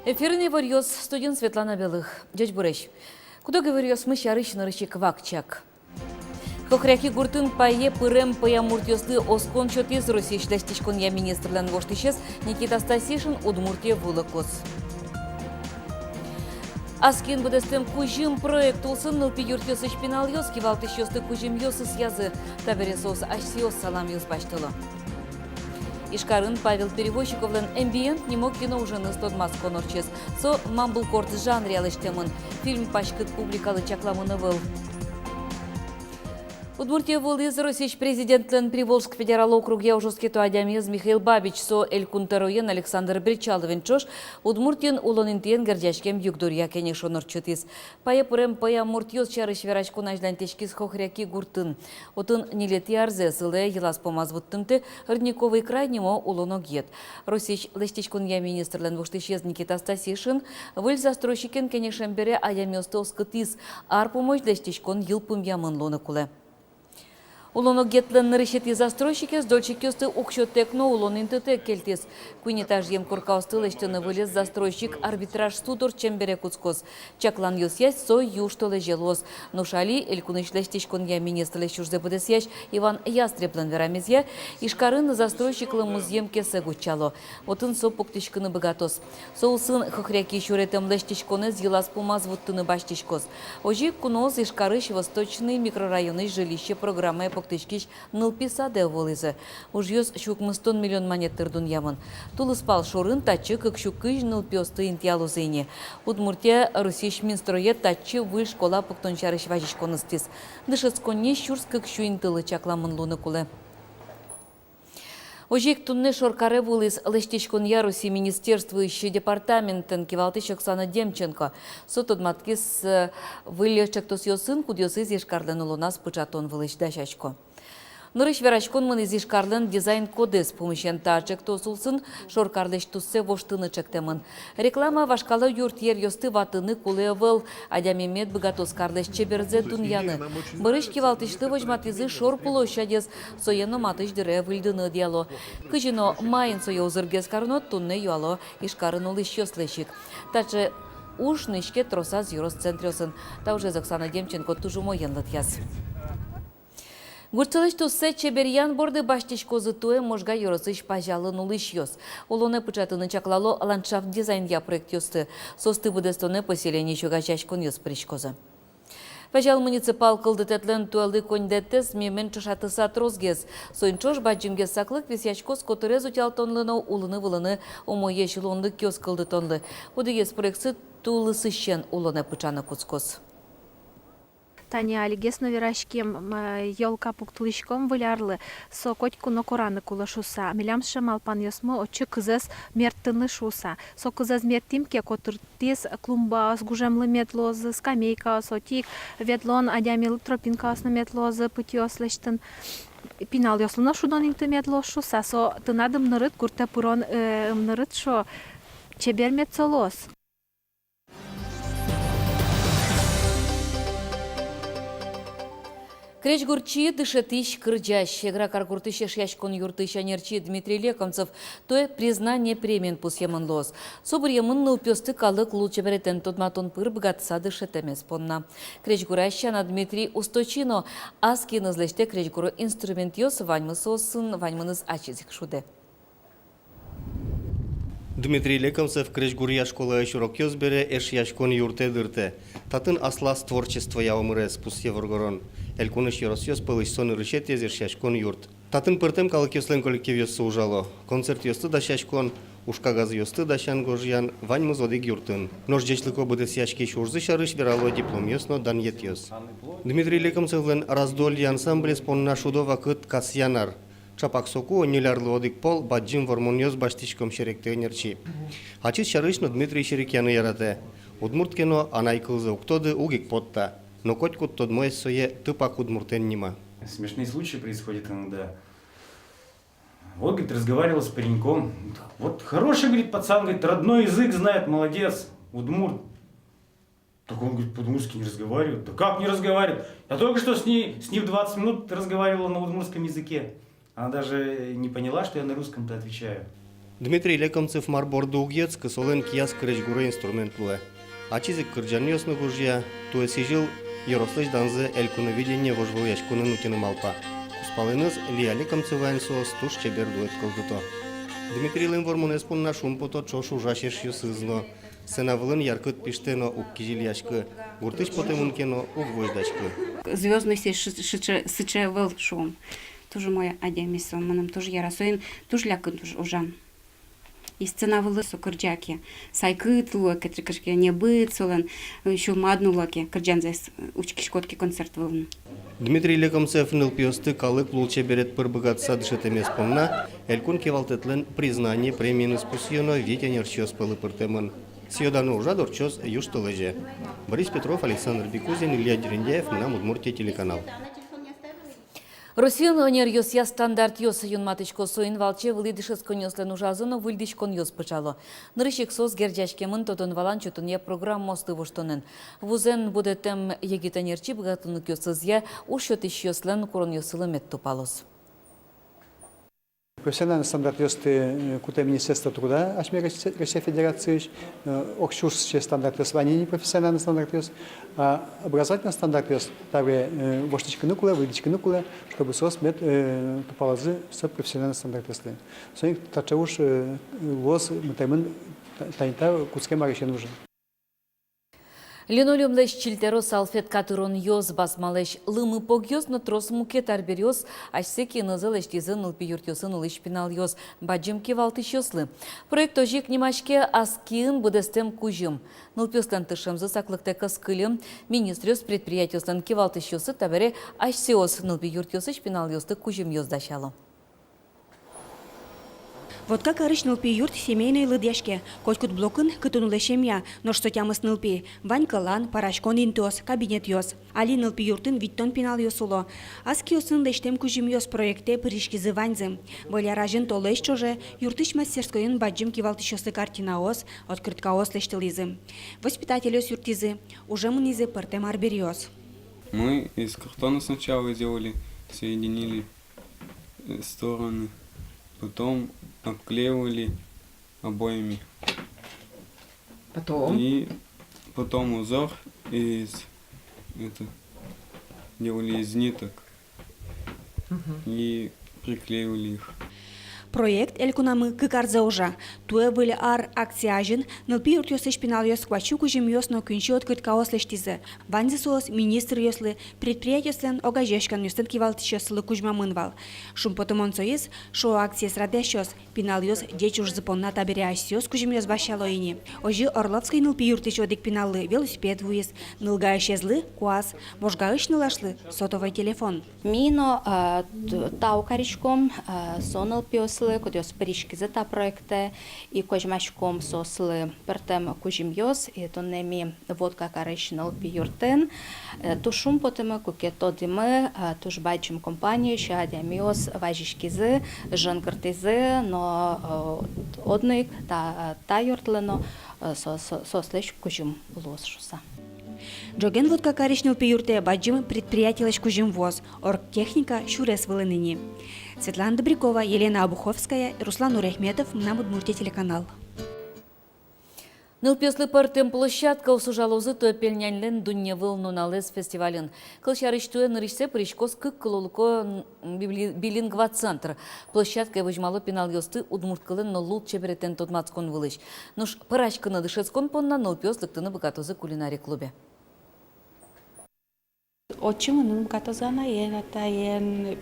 Эфирный варьёс студент Светлана Белых. Дядь Бурыч, куда говорёс мы щарыч нарычи квакчак? Хохряки гуртын пае пырем пая муртёсты оскон чотез Российш ластичкон я министрлен воштышес Никита Стасишин Удмуртия вулыкос. Аскин будестем кужим проект улсын нылпи юртёсы шпинал ёс кивалтыш ёсты кужим ёсыс язы тавересос ашсиос салам ёс баштылы. Ишкарын Павел Перевозчиковлен эмбиент не мог кино уже на стод масконорчес. Со мамблкорт жанре алыштемын. Фильм пачкыт публикалы чакламыны был. Удмуртия вылыз Российш президентлен Приволжск федерал округ яужоски туадямез Михаил Бабич со Элькунтароен Александр Бричаловен чош Удмуртиен улонинтиен гордячкем югдурья кенешонорчутис. Пая пурем пая муртьёс чарыш верачку нажлантешкис хохряки гуртын. Отын нилети арзе сыле елас помазвуттымты Родниковый край немо улоногет. Российш лестичкун я министрлен вуштышез Никита Стасишин выль застройщикен кенешембере аямёсты оскытис ар помощь лестичкун йылпым ямын лоныкуле. Улоно гетлен решети застройщики с дольщикёсты укшотекно улонин тетек кельтис. Куинетаж ем куркаусты лештыны вылез застройщик арбитраж судор чембере куцкос. Чаклан ёсясь со юшто лежелос. Нушали элькуныш лештичкон я министр лещурзе будесящ Иван Ястреплен верамезья. Ишкарын застройщиклы музеем кесе гучало. Отын со пуктичкыны богатос. Соусын хохряки щуретем лештичконы зелас помазвуттыны баштичкос. Ожи куноз ишкарыш восточный микрорайонный жилище программы Поктышкич нылписаде волызы. Уж ёс щукмыстон миллион монеттер дуньямын. Тулыспал шорын тачы кыкщукыж нылпёсты интиалузыне. Удмуртия Русиш Минстроет тачы выль школа поктончарыш важичконыстис. Дышыцконне щурс кыкщу интылы чакламын луны кулы. Ожик тунне шоркаре вулыз лештичкон яруси министерствующий департаментен кивалтыш Оксана Демченко. Сотод маткис выльчек тос ёсын кудёсы зишкарлен улонас пычатон вылыч дашачко. Нырыш верачкон мын изишкарлен дизайн кодес помощен тачек тосулсын шоркарлеш туссе воштыны чектемын. Реклама вашкалы юрт ер ёсты ватыны кулевыл, адямемет богатос карлеш чеберзе дуньяны. Бырыш кивалтышты вожматизы шор площадес соено матыш дире выльдыны диало. Кыжино майын сое узыргез карнот тунне юало ишкарын улыш ёслешик. Таче уж нышке троса зюрос центрёсын. Та уже Оксана Демченко тужумо янлыт яз. Гурцылыш туссе чеберьян борды баштичко зытуе можга yorosыш пажалы нулыш ёс. Улоне пычатыны чаклало ландшафт дизайн я проект ёсты. Состы будестоне поселение чугачачкон ёс причкозы. Пажал муниципал кылдытетлен туэлы коньдеттес мемен чашатыса трозгез. Соинчош баджимге саклык висячкос которез утялтонлыно улыны вылыны омое шилонды кёс кылдытонлы. Удыгез проекты тулысыщен улоне пычаны куцкос. Таня алигесно верашкем елка пуктулышком вылярлы со котьку но кораны кулашуса. Милямша малпан ясмо очы кызес мертыны шуса. Со кызес мертимке котыртес клумба с гужемлы метлозы, скамейка сотик, ветлон адямил тропинка с метлозы путёс лештын. Пинал яслына шудон инты метлоз шуса. Со тынадым нырыт курте пурон нырыт шо чебер метцолос. Креч гурчи дышетыш кырджащ. Игра каргуртыш яшкон юртыш анерчи Дмитрий Лекомцев. То признание премиен пусьемын лос. Собыр емын нылпёсты калык лучше беретен тотматон пыр богатса дышетемес понна. Креч гуращана Дмитрий Усточино. Аски назлеште креч гуру инструмент ёс ваньмыс осын ваньмыныз ачизик шуде. Дмитрий Лекомцев кречгурья школа широк ёзбере эш яшкон юрте дырте. Татын аслас творчество яумырес пусье воргорон. Элькуныш ёросёс пылыш сон рышете зеш яшкон юрт. Татын пыртем калык ёслен коллектив ёссы ужало. Концерт ёсты да шашкон, ушка газ ёсты да шан гожьян, ваньмыз одик юртын. Нож джечлыко будес яшки шурзы шарыш верало диплом ёсно дан ет ёс. Дмитрий Лекомцевлен раздолье ансамбле спонна шудова кыт касьянар. Чапак соку оннелярлы одик пол баджим вормоньёс баштичком шеректе нерчи. Ачис шарышно Дмитрий Шерекяны ярате. Удмурткено анайкылзы уктоды угик потта. Но котькут тот мой сое тыпак удмуртен нима. Смешные случаи происходят иногда. Вот, говорит, разговаривал с пареньком. Вот хороший, говорит, пацан, говорит, родной язык знает, молодец, удмурт. Так он, говорит, по-удмуртски не разговаривает. Да как не разговаривает? Я только что с ней в 20 минут разговаривала на удмуртском языке. Она даже не поняла, что я на русском-то отвечаю. Дмитрий Лекомцев марборды угец, кысолен кияс крежгуры инструмент луэ. Ачизик кырджаньёсны гужья, туэ сижил Ярослыч данзы элькуновидение вожвыл яшкуны нутины малпа. Куспалыныз Лия Лекомцевайн соос туш чебер дуэт кылдыто. Дмитрий Лемвормунес пунна шумпото чошу жашеш юсызно. Сенавылын яркыт пиштено уккижил яшкы. Гуртыш потемункено угвоздачкы. Звездный сычевел шум. Тоже моя адемиса, маным тоже ярасоин, тоже лякын тоже ужан. И сцена вылы сокырджаки. Сайкыт луки, трикашки не быт солен, еще мадну луки, кырджанзес учки шкотки концерт вылын. Дмитрий Лекомцев нылпиосты калык лулче берет пырбыгатса дышетемес понна, элькун кевалтетлен признание премии спусьено ветенерчёс пылы пыртемын. Сьёдану ужа дорчёс юштылыже. Борис Петров, Александр Бекузин, Илья Дерендяев, Мнам Удмуртия телеканал. Россиян онер йосия стандарт йос юнматычко соин валче вылидышес конёслен ужазыно выльдыш конёс пычало. Нырышек сос гердяшкемын тотон валан чутунья программосты воштонен. Вузен буде тем егитанерчи бгатынык йосызья ушёт иш йослен курон йосылымет тупалос. Профессиональный стандарт ёсты кута Министерства труда Ашме Россия Федерации, окшурсче стандарт ёс ванини профессиональный стандарт ёс, а образовательный стандарт ёс тавре воштичка нукула, выдичка нукула, чтобы сос мет тупалазы с профессиональный стандарт ёсты. Соник тачауш лос мтаймын тайнта куцке марещен уже. Линолеумлеш чилтеро салфет катырон йоз басмалеш лымы пог йоз, но трос мукет арбер йоз, ашсеки нызылеш тизын ылпи юртёсын ылыш пинал йоз, баджим кевалтыш йослы. Проект ожик немашке аскиын будестем кужим. Нылпёслен тышымзы саклыкте кыскылым, министрёс предприятиёслен кевалтыш йосы табере ашсеос нылпи юртёсыш пинал йозды кужим йоздашало. Вот как арыш нылпи юрт семейный лыдяшке. Котькут блокын кытунулы шемья, но что тямыс нылпи. Ванька лан, парашкон интос, кабинет йос. Али нылпи юртын виттон пинал йосуло. Аски йосын лештем кужим йос проекте пыришкизы ваньзы. Боля ражен толеш чоже, юртыш мастерскойын баджим кивалтыш йосы картина ос, открытка ос лештылизы. Воспитатель ос юртизы, уже мынизы пыртем арбер йос. Мы из картона сначала делали, соединили стороны, потом обклеивали обоями. И потом узор делали из ниток и приклеивали их. Проект элькунамы кыкарза ужа. Туэ были ар акциажин, нылпи юрт йосы шпинал йос квачу кужим йос но кünчи открытка ос лештизы. Ванзы соос министр йослы, предприятиослен огажешкан йостын кивалтыш йослы кужма мынвал. Шум потомон соис, шо акция срадеш йос, пинал йос деч уж запонна табере асьос кужим йос башало ини. Ожи Орловской нылпи юртыш одик пиналлы велосипед вуез, нылга исчезлы куаз, можгаыш нылашлы сотовый телефон. Мино таукаричком сонал пиослы, кодиос перишки за та проекте и кожмашком сослы пертем кужим йос и тоннеми водка каришнал пиюртен тушум потема кукето диме туш бачим компанию шадямиос важишкизы жанкартизы но одник та юртлено сослеш кужим лосшуса. Джоген водка каришнил пиюрте баджим предприятиелеш кужим воз, оргтехника шурес вылыныни. Светлана Добрякова, Елена Обуховская, Руслан Урехметов, Мнам Удмуртия телеканал. Нылпеслы партем площадка усужалозы туэпельнянлен дунья вылнуналес фестивален. Кылчарыш туэн ришсе пришкос кык кылолуко билингва центр. Площадка выжмало пенал йосты удмурткылен но лут чеберетен тотмацкон вылыш. Нуш пырачканы дышецкон понна нылпеслык тыны богатозы кулинари клубе. Очимын катазана ен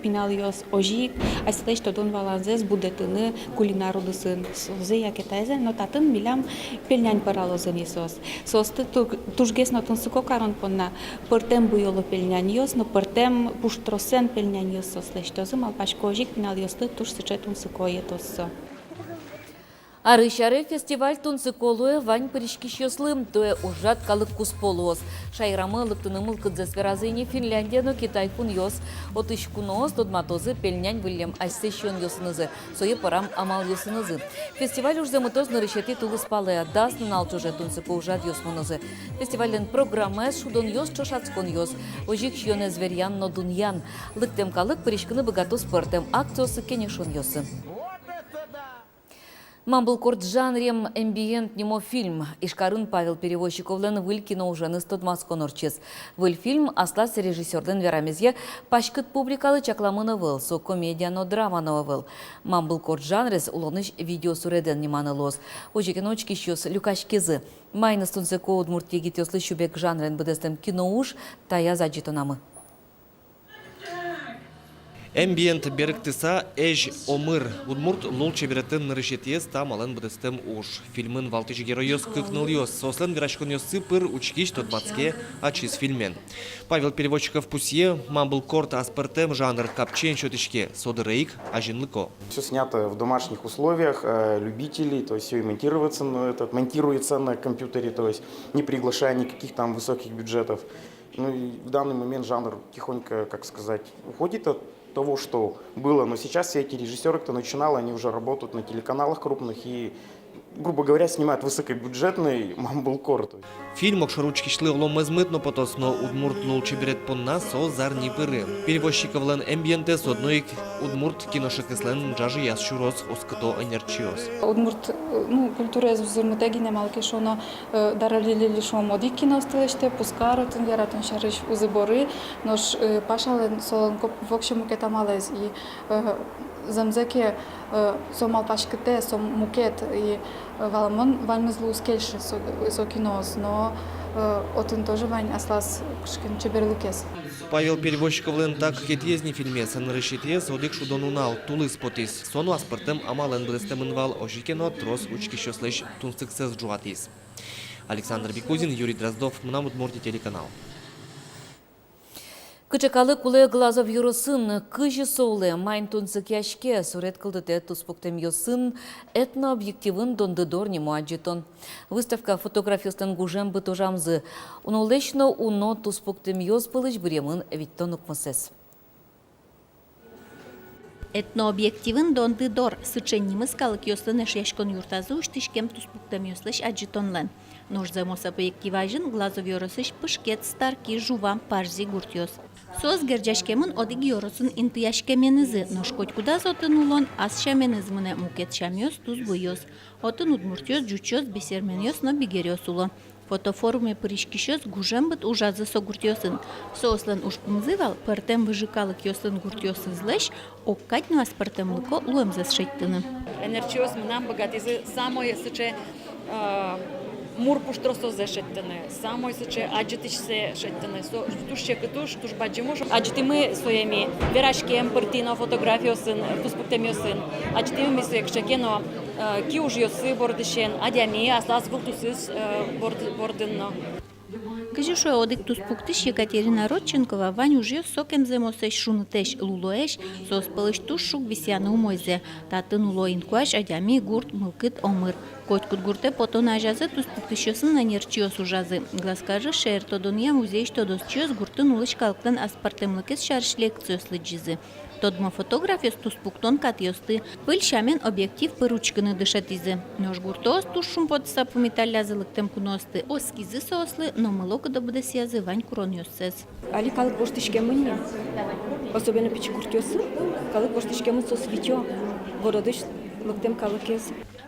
пиналиос ожик, айстадеш тодон валанзес будетыны кулинарудысын созе якетайзен, но татын милям пельнян паралозын исос. Состы тужгес нотын сыко карон понна пыртем буйолу пельнян йос, но пыртем пуштросен пельнян йос сослештозым, алпашко ожик пиналиосты туш сычетун сыко етоссо. Арышары фестиваль тунсы колуэ вань пыришкищёслым, туэ ужат калык кусполуос. Шайрамы лыктынымыл кыдзесверазыйне Финляндияно Китайкун йос, отышкуноос тодматозы пельнянь вылем айсэщон йосынызы, сое парам амал йосынызы. Фестиваль уж замытоз нарышети тулыспалы адас нал чуже тунсы поужат йосмонызы. Фестивален программэс шудон йос чошацкон йос, ожик шьёне зверьян но дуньян. Лыктем калык пыришкыны богату спортем акциосы кенешон йосы. Мамблкорт жанрем эмбиент немо фильм. Ишкарын Павел Перевозчиковлен выль кино уже стодмас конорчес. Выль фильм аслас режиссерден верамезге пашкыт публикалы чакламыны выл, со комедияно драмано выл. Мамблкорт жанрес улоныш видео суреден неманы лоз. Ожекен очки щус Люкаш Кезы. Майны стунсеко удмурт егит ёслы шубек жанрен быдестем кино уж тая заджитонамы. Эмбиент беріктіса әж омыр. Удмурт лол чеберетін нырышетес там алын бұдыстым уж. Фильмын валтыжы геройос кықныл йос. Сослен верашкон йос сыпыр учкиш тодбацке ачис фильмен. Павел Переводчиков пусье Мамблкорт аспартем жанр капчен шотышке. Содырейк ажинлыко. Все снято в домашних условиях, любителей, то есть все и монтируется на компьютере, то есть не приглашая никаких там высоких бюджетов. Ну и в данный момент жанр тихонько, как сказать, уходит от того, что было. Но сейчас все эти режиссеры, кто начинал, они уже работают на телеканалах крупных и, грубо говоря, снимают высокобюджетный Мамблкорт. Фильм окшаручки шли вломезмитно потосно удмурт лол чеберет понна со зарни пыры. Перевозчиковлен эмбиенте с одной удмурт киношекислен джажи яс шуроз оското энерчиос. Удмурт, культура зурмутеги немалки шоно даралили лишом оди киностилище, пускаротен яратен шариш узыборы, нош пашален солон коп вокшему кетамалез и замзеке сомал пашкете, сом мукет и валамон вальмезлу скельше со киноз, но отын тоже вань аслас кшкин чеберлыкес. Павел Перевозчиковлен так кетезни фильме санрышитес одик шудонунал тулыс потис. Сону аспартем амален блестемынвал ожикено трос учки щослеш тунсыксез джуатис. Александр Бекузин, Юрий Дроздов, Мнамудмурти телеканал. Кычакалы кулы глазов юросын, кыжы соулы, майн тунсык яшке, сурет кылдыте туспуктем йосын, этно-объективын дондыдор нему аджитон. Выставка фотографиястан гужем бытожамзы. Унулешно уно туспуктем йос пылыч бремын виттон укмасес. Этнообъективын дондыдор, сыченнимыз калык йослын эшяшкон юртазы уштишкем туспуктем йослыш аджитонлен. Ножземос объективажын глазов йоросыш пышкет старки жувам парзи гуртьос. Соз герджашкемын одиг йоросын интыяшкеменызы, ношкоть куда зотын улон ас шаменызмыне мукет шамьос туз буйос. Отын удмуртьос джучос бесерменьос но бигерьос уло. Фотофоруме пыришкишос гужембыт ужазы со гуртьосын. Сослен ушпымзывал, пертем выжикалык йосын гуртьосын злеш, оккатню аспартем лыко луемзас шеттыны. Энерчиос мнам богатизы самое сыче мур пуштросо зешеттене, самой сыче аджитич се шеттене, тушче кытуш, туш баджимуш. Аджитимы своими верашкем пыртино фотографиосын, туспуктемиосын. Аджитимы мисуек шекено ки уж йосы бордышен, адями аслас вултусыз бордынно. Кажешой одик туспуктыш Екатерина Родченкова вань уже сокем земосеш шунытеш лулоеш, соспалыш тушшук висяны умойзе. Татын уло инкуаш адями гурт мылкыт омыр. Котькут гурте потон ажазы туспуктышёсын на нерчиос ужазы. Гласкажы шер тодония музей тодосчиос гуртын улыш калктын аспартемлыкес шарш лекциёслы джизы. Тодмо фотографиос туспуктон катьосты. Пыль шамен объектив пыручкыны дышатизы. Нож гуртоос тушшум подса пумиталязылыктем куносты. Оскизы сослы, но мылок да буде сязы вань курон йоссез. Али калык боштышкемын, особенно пичи гуртёсы, калык боштышкемын сос витё, бородыш лыктем калыкес.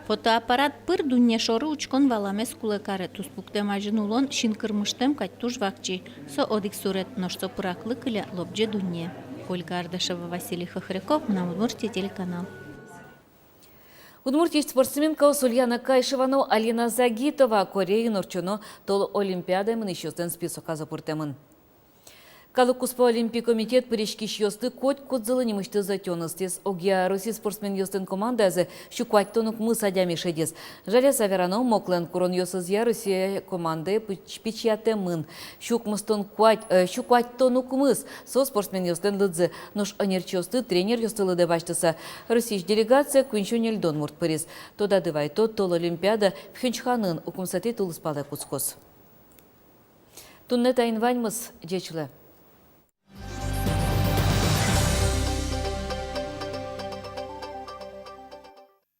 Фотоаппарат пыр дунне шоры учкон валамес кулекаре туспуктем ажын улон шинкырмыштем каттуш вакчи. Со одик сурет ношсо пыраклык или лобже дунне. Ольга Ардашева, Василий Хохряков, Мнамудмурти телеканал. Удмуртия спортсменка Ульяна Кайшевано Алина Загитова Кореи норчоно тол Олимпиада мынышёстен списока запуртемын. Калыкуспа Олимпий комитет пыришкиш ёсты коть кодзылы немышты затёныстес. Огия Россия спортсмен ёстын командазы щуквать тонук мы садями шедес. Жаля саверано моклен курон ёсызья Россия команды пичьяте мын. Щуквать тонук мыс. Со спортсмен ёстын лыдзы. Нож анерчёсты тренер ёсты лыды баштыса. Российш делегация кунчонель Донмурт пырис. Тода дывай тол Олимпиада пхенчханын укумсаты тулыспалы кускос. Туннета инваньмыз жечлы.